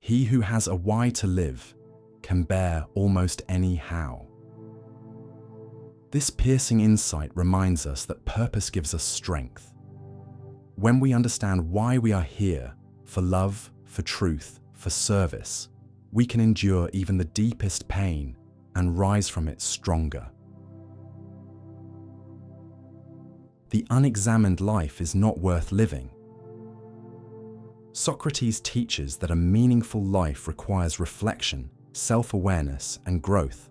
He who has a why to live can bear almost any how. This piercing insight reminds us that purpose gives us strength. When we understand why we are here, for love, for truth, for service, we can endure even the deepest pain and rise from it stronger. The unexamined life is not worth living. Socrates teaches that a meaningful life requires reflection, self-awareness, and growth.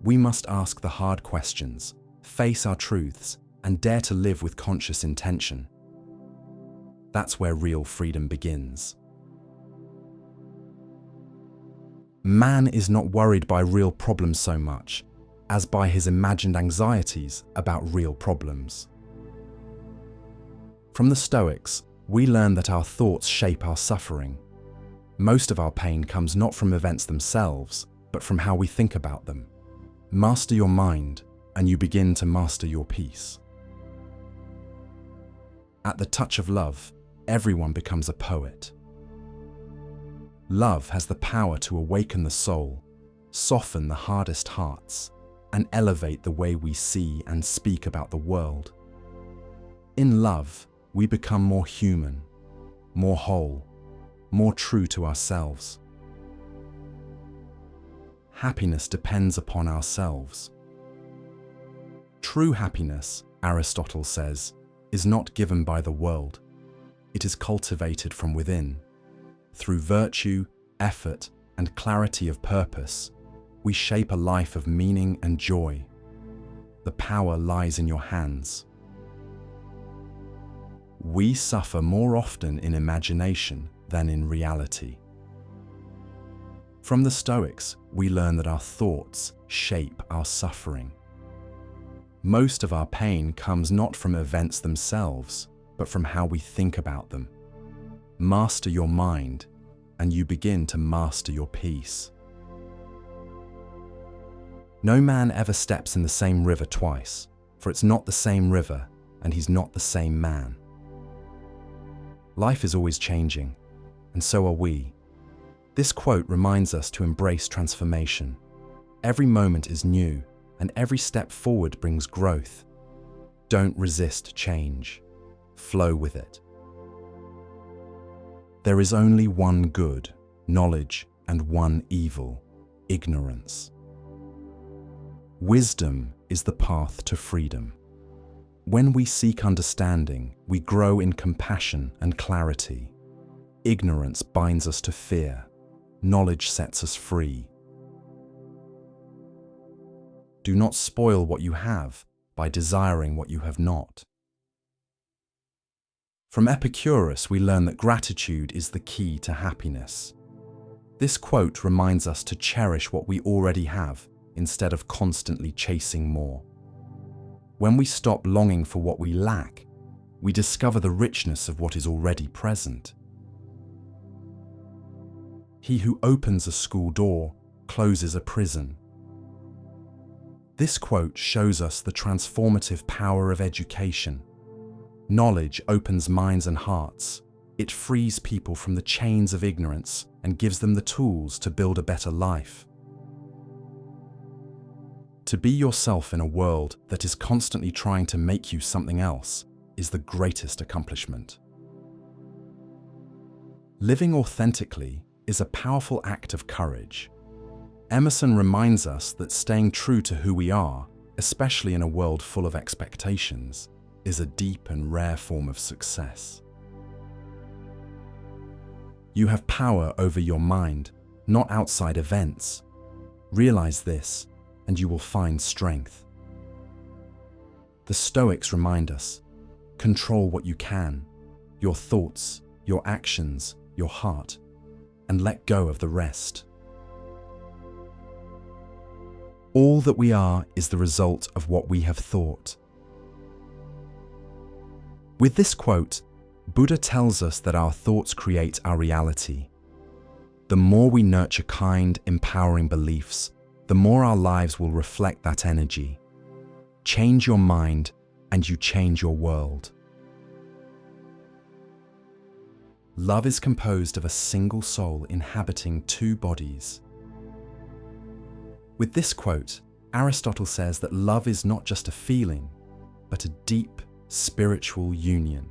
We must ask the hard questions, face our truths, and dare to live with conscious intention. That's where real freedom begins. Man is not worried by real problems so much as by his imagined anxieties about real problems. From the Stoics, we learn that our thoughts shape our suffering. Most of our pain comes not from events themselves, but from how we think about them. Master your mind, and you begin to master your peace. At the touch of love, everyone becomes a poet. Love has the power to awaken the soul, soften the hardest hearts, and elevate the way we see and speak about the world. In love, we become more human, more whole, more true to ourselves. Happiness depends upon ourselves. True happiness, Aristotle says, is not given by the world. It is cultivated from within. Through virtue, effort, and clarity of purpose, we shape a life of meaning and joy. The power lies in your hands. We suffer more often in imagination than in reality. From the Stoics, we learn that our thoughts shape our suffering. Most of our pain comes not from events themselves, but from how we think about them. Master your mind, and you begin to master your peace. No man ever steps in the same river twice, for it's not the same river, and he's not the same man. Life is always changing, and so are we. This quote reminds us to embrace transformation. Every moment is new, and every step forward brings growth. Don't resist change. Flow with it. There is only one good, knowledge, and one evil, ignorance. Wisdom is the path to freedom. When we seek understanding, we grow in compassion and clarity. Ignorance binds us to fear. Knowledge sets us free. Do not spoil what you have by desiring what you have not. From Epicurus, we learn that gratitude is the key to happiness. This quote reminds us to cherish what we already have instead of constantly chasing more. When we stop longing for what we lack, we discover the richness of what is already present. He who opens a school door closes a prison. This quote shows us the transformative power of education. Knowledge opens minds and hearts. It frees people from the chains of ignorance and gives them the tools to build a better life. To be yourself in a world that is constantly trying to make you something else is the greatest accomplishment. Living authentically is a powerful act of courage. Emerson reminds us that staying true to who we are, especially in a world full of expectations, is a deep and rare form of success. You have power over your mind, not outside events. Realize this, and you will find strength. The Stoics remind us, control what you can, your thoughts, your actions, your heart, and let go of the rest. All that we are is the result of what we have thought. With this quote, Buddha tells us that our thoughts create our reality. The more we nurture kind, empowering beliefs, the more our lives will reflect that energy. Change your mind, and you change your world. Love is composed of a single soul inhabiting two bodies. With this quote, Aristotle says that love is not just a feeling, but a deep spiritual union.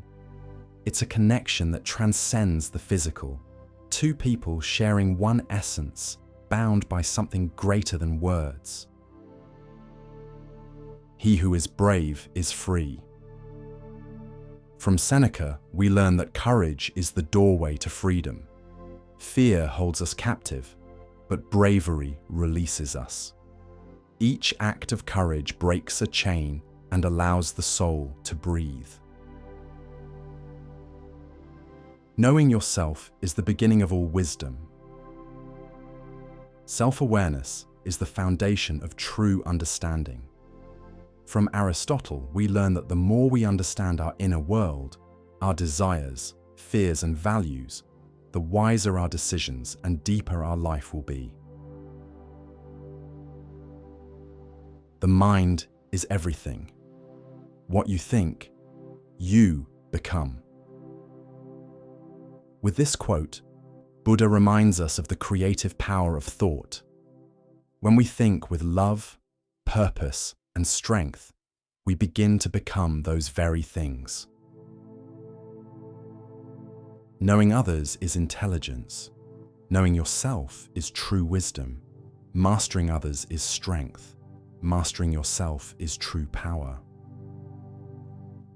It's a connection that transcends the physical, two people sharing one essence, bound by something greater than words. He who is brave is free. From Seneca, we learn that courage is the doorway to freedom. Fear holds us captive, but bravery releases us. Each act of courage breaks a chain and allows the soul to breathe. Knowing yourself is the beginning of all wisdom. Self-awareness is the foundation of true understanding. From Aristotle, we learn that the more we understand our inner world, our desires, fears, and values, the wiser our decisions and deeper our life will be. The mind is everything. What you think, you become. With this quote, Buddha reminds us of the creative power of thought. When we think with love, purpose, and strength, we begin to become those very things. Knowing others is intelligence. Knowing yourself is true wisdom. Mastering others is strength. Mastering yourself is true power.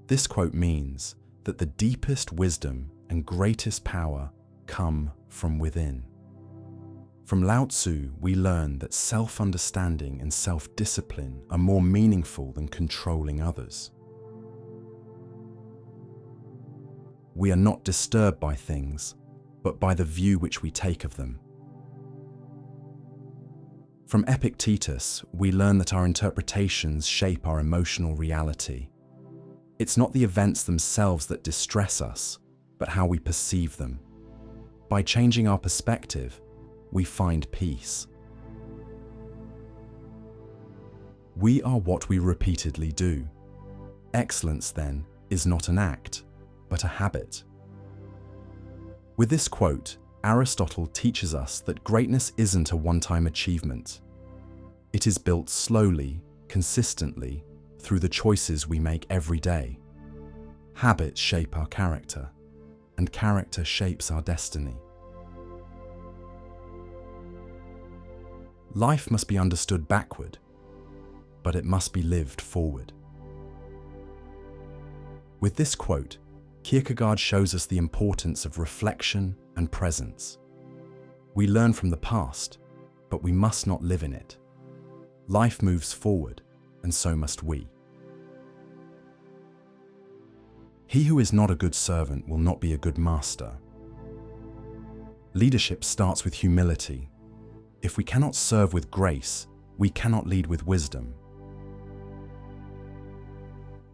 This quote means that the deepest wisdom and greatest power come from within. From Lao Tzu, we learn that self-understanding and self-discipline are more meaningful than controlling others. We are not disturbed by things, but by the view which we take of them. From Epictetus, we learn that our interpretations shape our emotional reality. It's not the events themselves that distress us, but how we perceive them. By changing our perspective, we find peace. We are what we repeatedly do. Excellence, then, is not an act, but a habit. With this quote, Aristotle teaches us that greatness isn't a one-time achievement. It is built slowly, consistently, through the choices we make every day. Habits shape our character, and character shapes our destiny. Life must be understood backward, but it must be lived forward. With this quote, Kierkegaard shows us the importance of reflection and presence. We learn from the past, but we must not live in it. Life moves forward, and so must we. He who is not a good servant will not be a good master. Leadership starts with humility. If we cannot serve with grace, we cannot lead with wisdom.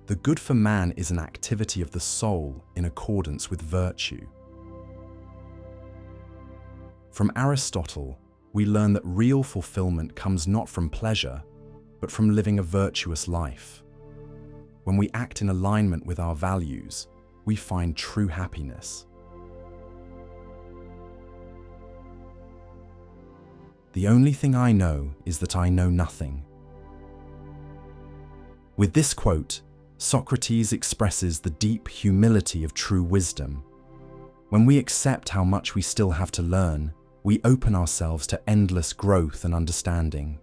The good for man is an activity of the soul in accordance with virtue. From Aristotle, we learn that real fulfillment comes not from pleasure, but from living a virtuous life. When we act in alignment with our values, we find true happiness. The only thing I know is that I know nothing. With this quote, Socrates expresses the deep humility of true wisdom. When we accept how much we still have to learn, we open ourselves to endless growth and understanding.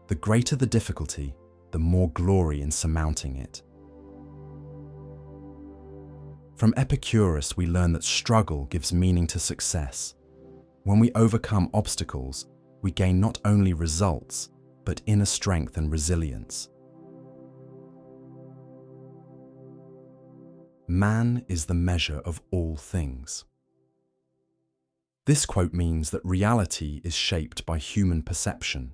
The greater the difficulty, the more glory in surmounting it. From Epicurus, we learn that struggle gives meaning to success. When we overcome obstacles, we gain not only results, but inner strength and resilience. Man is the measure of all things. This quote means that reality is shaped by human perception.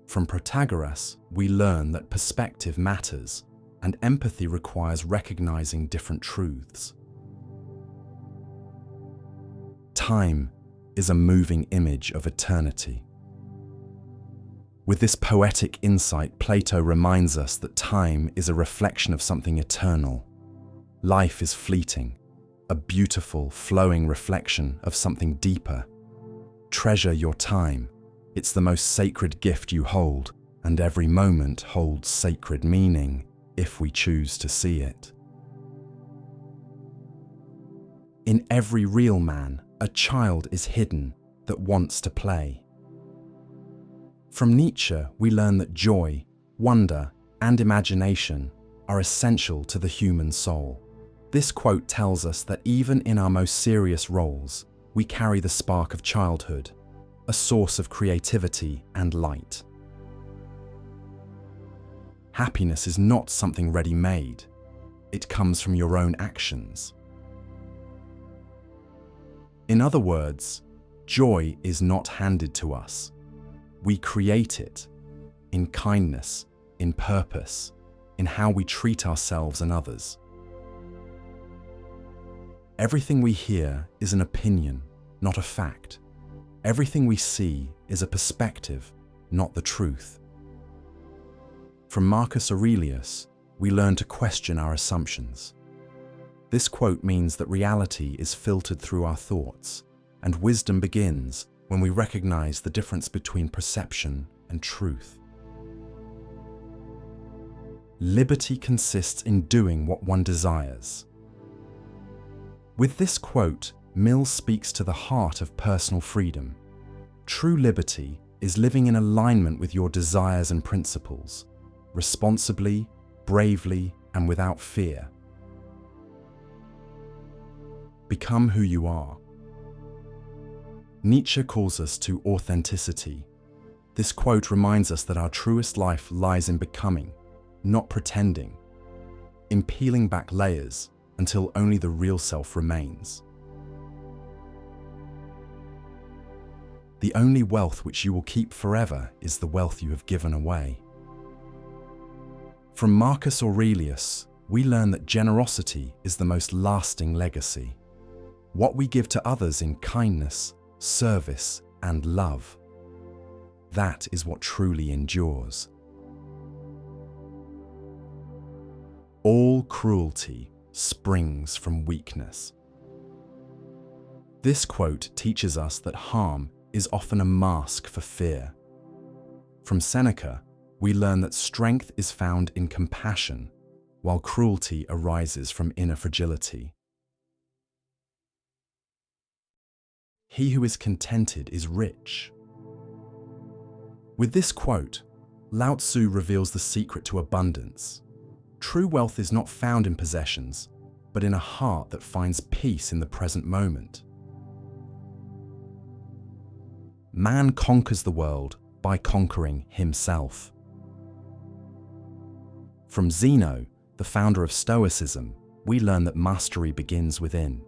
From Protagoras, we learn that perspective matters, and empathy requires recognizing different truths. Time is a moving image of eternity. With this poetic insight, Plato reminds us that time is a reflection of something eternal. Life is fleeting, a beautiful, flowing reflection of something deeper. Treasure your time. It's the most sacred gift you hold, and every moment holds sacred meaning if we choose to see it. In every real man, a child is hidden that wants to play. From Nietzsche, we learn that joy, wonder, and imagination are essential to the human soul. This quote tells us that even in our most serious roles, we carry the spark of childhood, a source of creativity and light. Happiness is not something ready-made. It comes from your own actions. In other words, joy is not handed to us. We create it in kindness, in purpose, in how we treat ourselves and others. Everything we hear is an opinion, not a fact. Everything we see is a perspective, not the truth. From Marcus Aurelius, we learn to question our assumptions. This quote means that reality is filtered through our thoughts, and wisdom begins when we recognize the difference between perception and truth. Liberty consists in doing what one desires. With this quote, Mill speaks to the heart of personal freedom. True liberty is living in alignment with your desires and principles, responsibly, bravely, and without fear. Become who you are. Nietzsche calls us to authenticity. This quote reminds us that our truest life lies in becoming, not pretending, in peeling back layers until only the real self remains. The only wealth which you will keep forever is the wealth you have given away. From Marcus Aurelius, we learn that generosity is the most lasting legacy. What we give to others in kindness, service, and love, that is what truly endures. All cruelty springs from weakness. This quote teaches us that harm is often a mask for fear. From Seneca, we learn that strength is found in compassion, while cruelty arises from inner fragility. He who is contented is rich. With this quote, Lao Tzu reveals the secret to abundance. True wealth is not found in possessions, but in a heart that finds peace in the present moment. Man conquers the world by conquering himself. From Zeno, the founder of Stoicism, we learn that mastery begins within.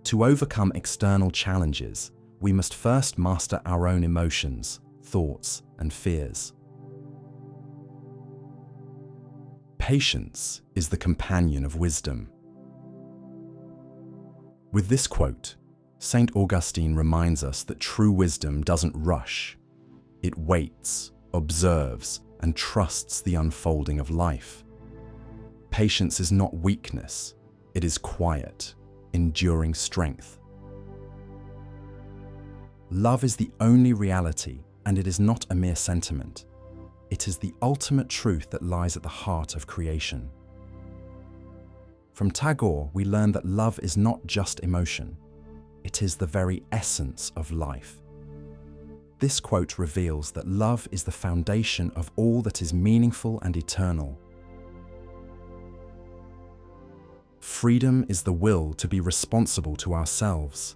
To overcome external challenges, we must first master our own emotions, thoughts, and fears. Patience is the companion of wisdom. With this quote, St. Augustine reminds us that true wisdom doesn't rush. It waits, observes, and trusts the unfolding of life. Patience is not weakness, it is quiet, enduring strength. Love is the only reality, and it is not a mere sentiment. It is the ultimate truth that lies at the heart of creation. From Tagore, we learn that love is not just emotion. It is the very essence of life. This quote reveals that love is the foundation of all that is meaningful and eternal. Freedom is the will to be responsible to ourselves.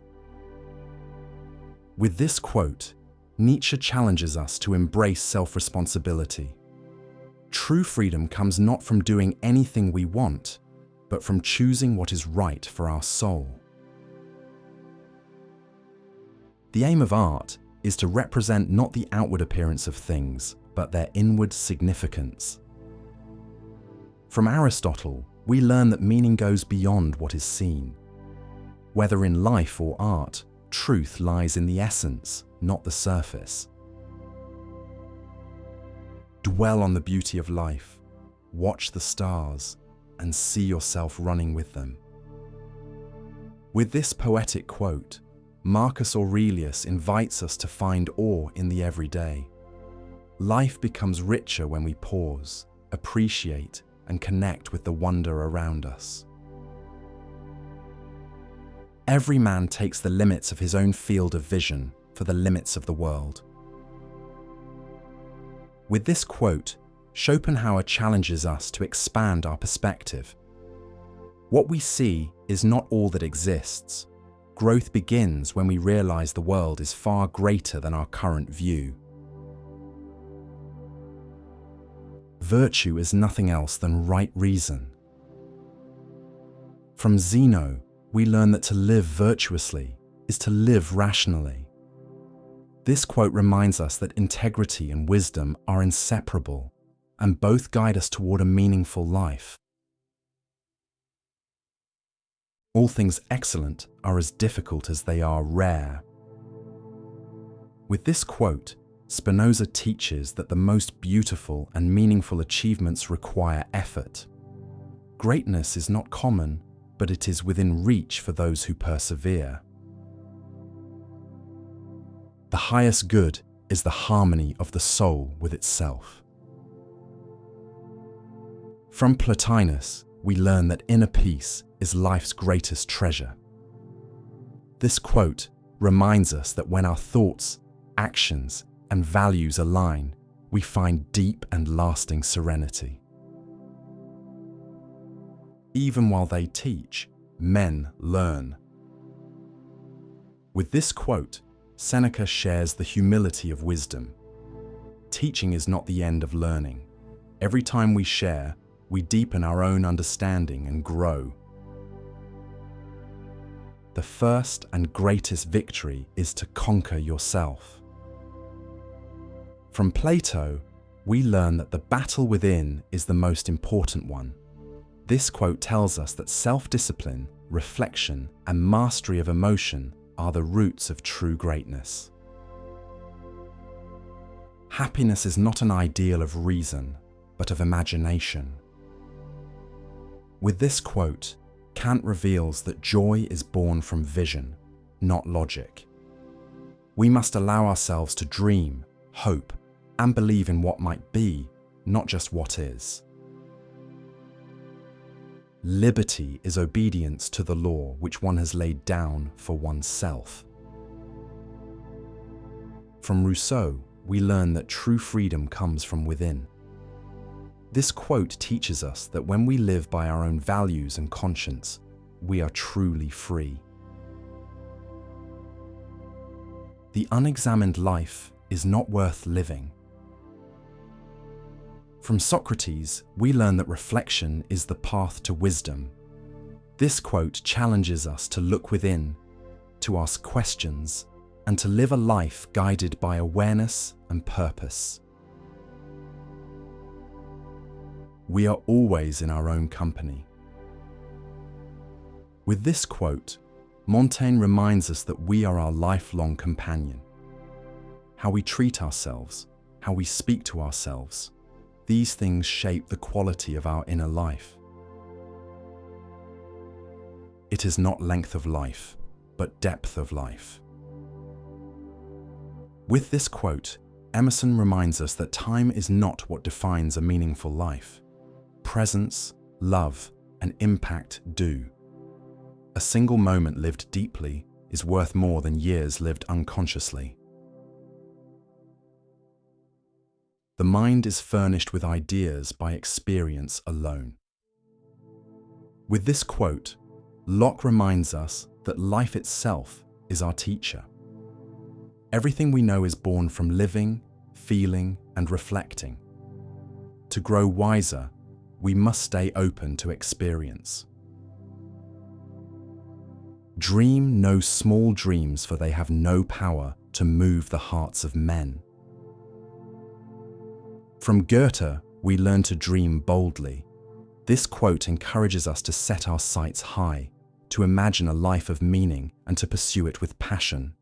With this quote, Nietzsche challenges us to embrace self-responsibility. True freedom comes not from doing anything we want, but from choosing what is right for our soul. The aim of art is to represent not the outward appearance of things, but their inward significance. From Aristotle, we learn that meaning goes beyond what is seen. Whether in life or art, truth lies in the essence, not the surface. Dwell on the beauty of life, watch the stars, and see yourself running with them. With this poetic quote, Marcus Aurelius invites us to find awe in the everyday. Life becomes richer when we pause, appreciate, and connect with the wonder around us. Every man takes the limits of his own field of vision for the limits of the world. With this quote, Schopenhauer challenges us to expand our perspective. What we see is not all that exists. Growth begins when we realize the world is far greater than our current view. Virtue is nothing else than right reason. From Zeno, we learn that to live virtuously is to live rationally. This quote reminds us that integrity and wisdom are inseparable, and both guide us toward a meaningful life. All things excellent are as difficult as they are rare. With this quote, Spinoza teaches that the most beautiful and meaningful achievements require effort. Greatness is not common, but it is within reach for those who persevere. The highest good is the harmony of the soul with itself. From Plotinus, we learn that inner peace is life's greatest treasure. This quote reminds us that when our thoughts, actions, and values align, we find deep and lasting serenity. Even while they teach, men learn. With this quote, Seneca shares the humility of wisdom. Teaching is not the end of learning. Every time we share, we deepen our own understanding and grow. The first and greatest victory is to conquer yourself. From Plato, we learn that the battle within is the most important one. This quote tells us that self-discipline, reflection, and mastery of emotion are the roots of true greatness. Happiness is not an ideal of reason, but of imagination. With this quote, Kant reveals that joy is born from vision, not logic. We must allow ourselves to dream, hope, and believe in what might be, not just what is. Liberty is obedience to the law which one has laid down for oneself. From Rousseau, we learn that true freedom comes from within. This quote teaches us that when we live by our own values and conscience, we are truly free. The unexamined life is not worth living. From Socrates, we learn that reflection is the path to wisdom. This quote challenges us to look within, to ask questions, and to live a life guided by awareness and purpose. We are always in our own company. With this quote, Montaigne reminds us that we are our lifelong companion. How we treat ourselves, how we speak to ourselves, these things shape the quality of our inner life. It is not length of life, but depth of life. With this quote, Emerson reminds us that time is not what defines a meaningful life. Presence, love, and impact do. A single moment lived deeply is worth more than years lived unconsciously. The mind is furnished with ideas by experience alone. With this quote, Locke reminds us that life itself is our teacher. Everything we know is born from living, feeling, and reflecting. To grow wiser, we must stay open to experience. Dream no small dreams, for they have no power to move the hearts of men. From Goethe, we learn to dream boldly. This quote encourages us to set our sights high, to imagine a life of meaning and to pursue it with passion.